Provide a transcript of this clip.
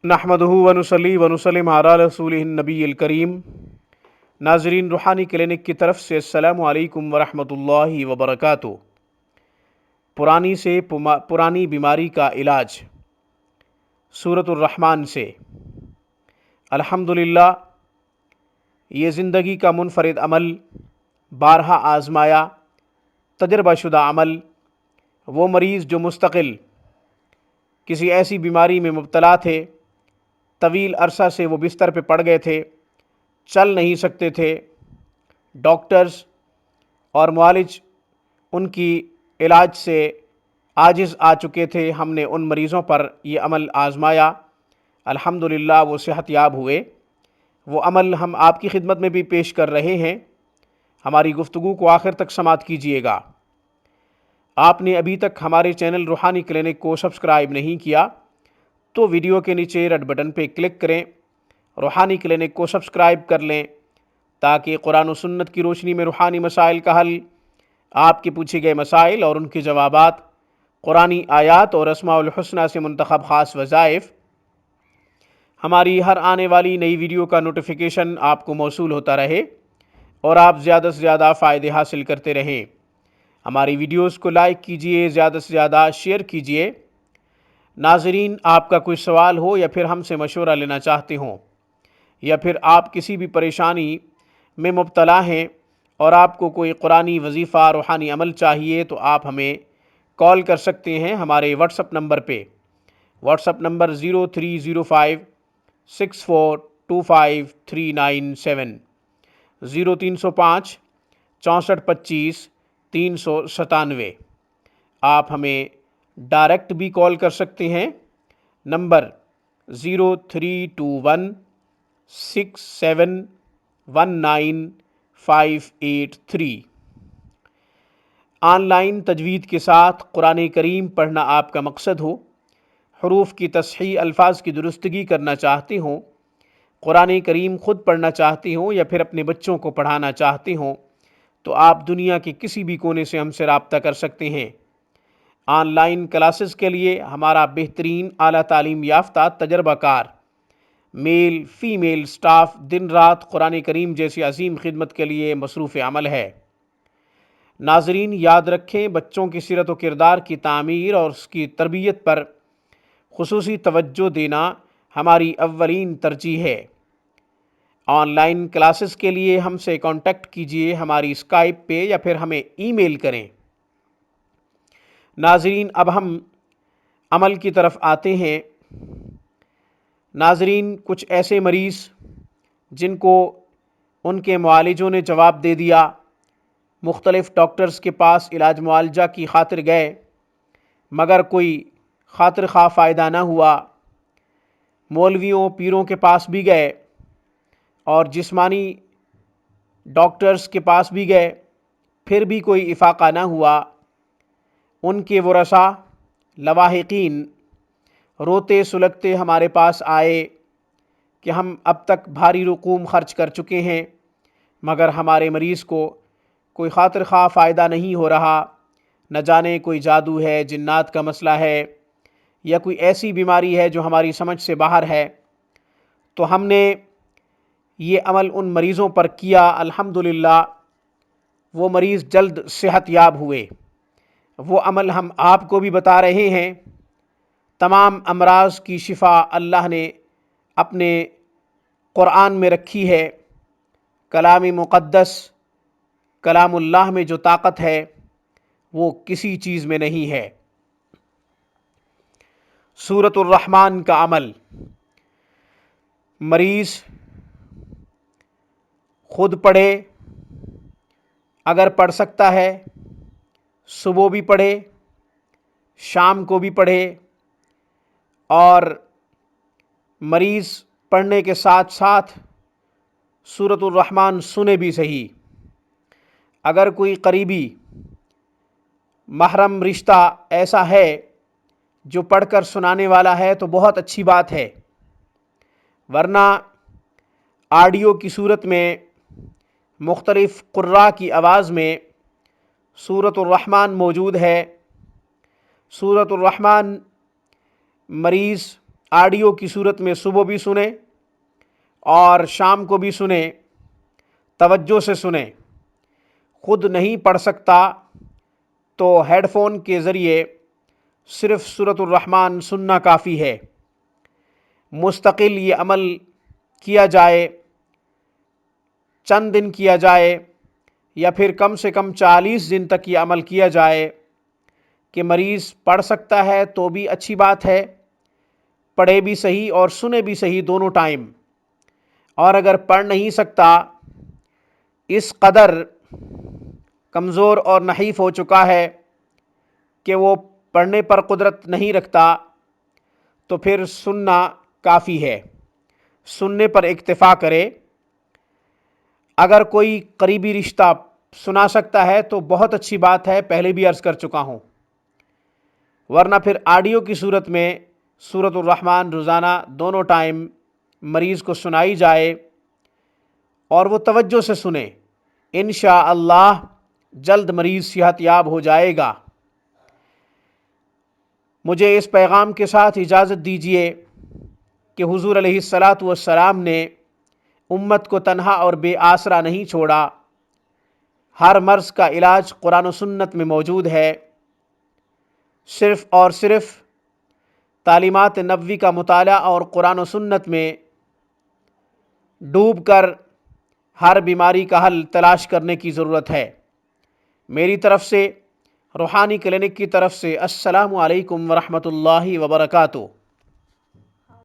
नहमदुहु व नुसल्ली व नुसल्लिम अला रसूलिहिन नबील करीम। नाज़रीन, रूहानी क्लिनिक की तरफ से अस्सलामु अलैकुम व रहमतुल्लाहि व बरकातुहू। पुरानी से पुरानी बीमारी का इलाज सूरतुर रहमान से। अल्हम्दुलिल्लाह, ये ज़िंदगी का मुनफरिद अमल, बारहा आज़माया तजर्बाशुदा अमल। वो मरीज़ जो मुस्तकिल किसी ऐसी बीमारी में मुब्तला थे, तवील अरसा से वो बिस्तर पे पड़ गए थे, चल नहीं सकते थे, डॉक्टर्स और मुआलिज उनकी इलाज से आजिज़ आ चुके थे। हमने उन मरीज़ों पर ये अमल आज़माया, अल्हम्दुलिल्लाह वो सेहतयाब हुए। वो अमल हम आपकी खिदमत में भी पेश कर रहे हैं। हमारी गुफ्तगू को आखिर तक समाअत कीजिएगा। आपने अभी तक हमारे चैनल रूहानी क्लिनिक को सब्सक्राइब नहीं किया तो वीडियो के नीचे रेड बटन पर क्लिक करें, रूहानी क्लिनिक को सब्सक्राइब कर लें, ताकि कुरान और सुन्नत की रोशनी में रूहानी मसाइल का हल, आपके पूछे गए मसाइल और उनके जवाबात, कुरानी आयात और अस्माउल हुस्ना से मुंतखब ख़ास वज़ाइफ, हमारी हर आने वाली नई वीडियो का नोटिफिकेशन आपको मौसूल होता रहे और आप ज़्यादा से ज़्यादा फ़ायदे हासिल करते रहें। हमारी वीडियोस को लाइक कीजिए, ज़्यादा से ज़्यादा शेयर कीजिए। नाज़रीन, आपका कोई सवाल हो या फिर हमसे मशवरा लेना चाहते हों, या फिर आप किसी भी परेशानी में मुब्तला हैं और आपको कोई कुरानी वजीफ़ा रूहानी अमल चाहिए, तो आप हमें कॉल कर सकते हैं हमारे व्हाट्सअप नंबर पे। WhatsApp number 0305642539 0305 6425 397। आप हमें डायरेक्ट भी कॉल कर सकते हैं, नंबर 03216719 ऑनलाइन तजवीद के साथ कुरान करीम पढ़ना आपका मकसद हो, हरूफ की तस्हीह, अल्फाज की दुरुस्तगी करना चाहते हों, कुरान करीम ख़ुद पढ़ना चाहते हों या फिर अपने बच्चों को पढ़ाना चाहते हों, तो आप दुनिया के किसी भी कोने से हमसे रब्ता कर सकते हैं। ऑनलाइन क्लासेस के लिए हमारा बेहतरीन आला तालीम याफ्ता तजर्बाकार मेल फ़ीमेल स्टाफ दिन रात कुरान करीम जैसी अजीम खिदमत के लिए मसरूफ़ अमल है। नाज़रीन, याद रखें, बच्चों की सीरत व किरदार की तामीर और उसकी तरबियत पर खुसूसी तवज्जो देना हमारी अव्वलीन तरजीह है। ऑनलाइन क्लासेस के लिए हमसे कांटेक्ट कीजिए हमारी स्काइप पे या फिर हमें ईमेल करें। नाज़रीन, अब हम अमल की तरफ आते हैं। नाज़रीन, कुछ ऐसे मरीज़ जिनको उनके मुआलिजों ने जवाब दे दिया, मुख्तलिफ़ डॉक्टर्स के पास इलाज मुआलजा की खातिर गए, मगर कोई खातिर खा फ़ायदा ना हुआ, मौलवियों पीरों के पास भी गए और जिस्मानी डॉक्टर्स के पास भी गए, फिर भी कोई इफ़ाक़ा ना हुआ। उनके वरसा लवाहिकीन रोते सुलगते हमारे पास आए कि हम अब तक भारी रकूम ख़र्च कर चुके हैं, मगर हमारे मरीज़ को कोई खातिर खा फ़ायदा नहीं हो रहा। न जाने कोई जादू है, जिन्नात का मसला है, या कोई ऐसी बीमारी है जो हमारी समझ से बाहर है। तो हमने ये अमल उन मरीज़ों पर किया, अल्हम्दुलिल्लाह वो मरीज़ जल्द सेहतयाब हुए। वो अमल हम आपको भी बता रहे हैं। तमाम अमराज की शिफा अल्लाह ने अपने कुरान में रखी है। कलाम मुक़द्दस, कलामुल्लाह में जो ताकत है वो किसी चीज़ में नहीं है। सूरतुर रहमान का अमल मरीज़ खुद पढ़े, अगर पढ़ सकता है सुबह भी पढ़े, शाम को भी पढ़े, और मरीज़ पढ़ने के साथ साथ सूरतुर रहमान सुने भी सही। अगर कोई करीबी महरम रिश्ता ऐसा है जो पढ़कर सुनाने वाला है तो बहुत अच्छी बात है, वरना ऑडियो की सूरत में मुख्तलिफ़ कुर्रा की आवाज़ में सूरतुर रहमान मौजूद है। सूरतुर रहमान मरीज़ آڈیو کی صورت میں صبح بھی سنیں اور شام کو بھی سنیں، توجہ سے سنیں۔ خود نہیں پڑھ سکتا تو ہیڈ فون کے ذریعے صرف سورۃ الرحمن سننا کافی ہے۔ مستقل یہ عمل کیا جائے، چند دن کیا جائے یا پھر کم سے کم 40 دن تک یہ عمل کیا جائے کہ مریض پڑھ سکتا ہے تو بھی اچھی بات ہے، پڑھے بھی صحیح اور سنے بھی صحیح دونوں ٹائم، اور اگر پڑھ نہیں سکتا، اس قدر کمزور اور نحیف ہو چکا ہے کہ وہ پڑھنے پر قدرت نہیں رکھتا، تو پھر سننا کافی ہے، سننے پر اکتفا کرے۔ اگر کوئی قریبی رشتہ سنا سکتا ہے تو بہت اچھی بات ہے، پہلے بھی عرض کر چکا ہوں، ورنہ پھر آڈیو کی صورت میں سورۃ الرحمن روزانہ دونوں ٹائم مریض کو سنائی جائے اور وہ توجہ سے سنے، انشاءاللہ جلد مریض صحت یاب ہو جائے گا۔ مجھے اس پیغام کے ساتھ اجازت دیجیے کہ حضور علیہ الصلاۃ والسلام نے امت کو تنہا اور بے آسرا نہیں چھوڑا۔ ہر مرض کا علاج قرآن و سنت میں موجود ہے۔ صرف اور صرف تعلیمات نبوی کا مطالعہ اور قرآن و سنت میں ڈوب کر ہر بیماری کا حل تلاش کرنے کی ضرورت ہے۔ میری طرف سے، روحانی کلینک کی طرف سے، السلام علیکم ورحمۃ اللہ وبرکاتہ۔